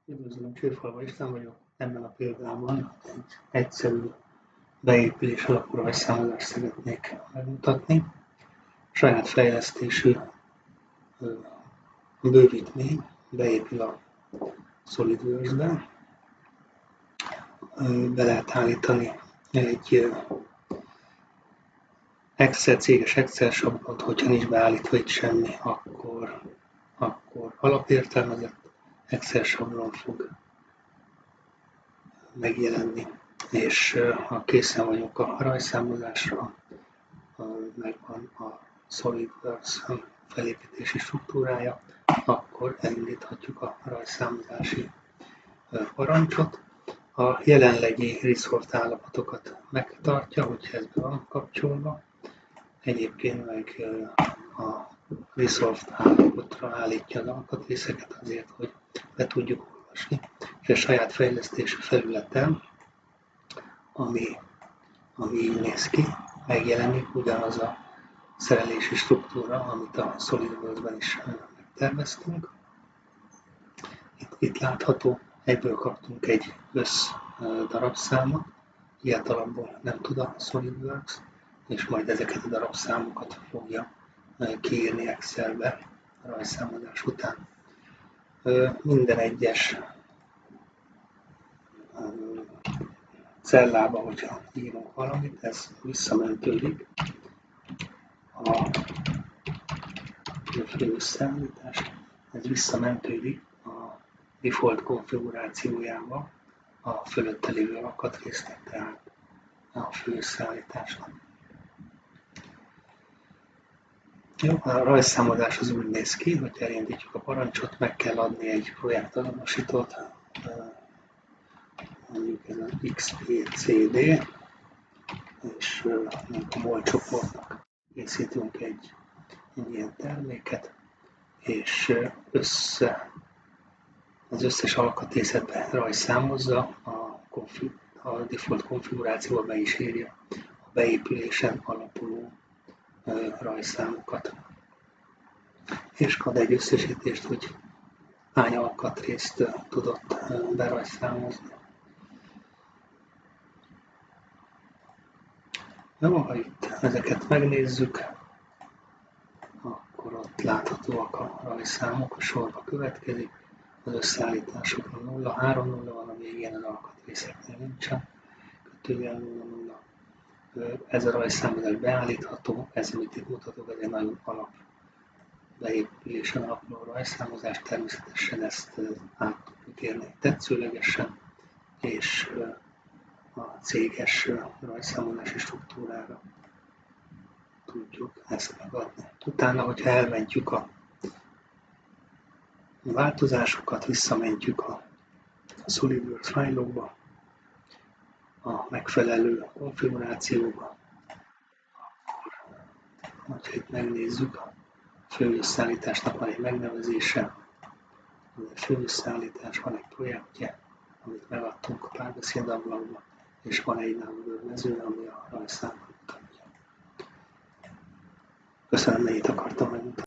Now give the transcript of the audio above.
Üdvözlöm, Csőfalva István vagyok. Ebben a példában egy egyszerű beépülés alapú rajzszámozást szeretnék megmutatni. Saját fejlesztésű bővítmény beépül a SolidWorks-be. Be lehet állítani egy céges Excel sablont, hogyha nincs beállítva itt semmi, akkor alapértelmezett Excel sablon fog megjelenni, és ha készen vagyunk a rajzszámozásra, megvan a SolidWorks felépítési struktúrája, akkor elindíthatjuk a rajzszámozási parancsot. A jelenlegi resort állapotokat megtartja, hogyha ez be van kapcsolva. Egyébként meg a resort állapotra állítja az alkatrészeket azért, hogy be tudjuk olvasni. És a saját fejlesztésű felületen, ami így néz ki, megjelenik ugyanaz a szerelési struktúra, amit a SolidWorks-ben is megterveztünk. Itt látható, egyből kaptunk egy darabszámot, ilyet alapból nem tud a SolidWorks, és majd ezeket a darabszámokat fogja kiírni Excelbe a rajzszámozás után. Minden egyes cellába, hogyha írunk valamit, ez visszamentődik a főösszeállítás, ez visszamentődik a default konfigurációjába a fölötte lévő alkatrésznek, tehát a főösszeállításnak. Jó, a rajzszámozás az úgy néz ki, hogy elindítjuk a parancsot, meg kell adni egy projektazonosítót, mondjuk ez az XPCD, és a MOL csoportnak készítünk egy ilyen terméket, és az összes alkatrészet rajzszámozza, a default konfigurációba be is írja a beépülésen alapuló rajzszámokat. És ad egy összesítést, hogy hány alkatrészt tudott berajzszámozni. Jó, ha itt ezeket megnézzük, akkor ott láthatóak a rajzszámok, a sorba következik, az összeállításokra 0, 3 0 van a végén, az alkatrészeknél nincsen, 2 0 0. Ez a rajzszámozás beállítható, ez amit itt mutatok, ez egy nagyon beépülésen alapuló rajzszámozás, természetesen ezt át tudjuk érni tetszőlegesen, és a céges rajzszámozási struktúrára tudjuk ezt megadni. Utána, hogyha elmentjük a változásokat, visszamentjük a SolidWorks fájlokba, a megfelelő konfigurációba, akkor, hogyha itt megnézzük, a főösszeállításnak van egy megnevezése, a főösszeállítás, van egy projektje, amit megadtunk a párbeszéd ablakba, és van egy Number mező, ami a rajzszámot mutatja. Köszönöm, ennyit akartam megmutatni.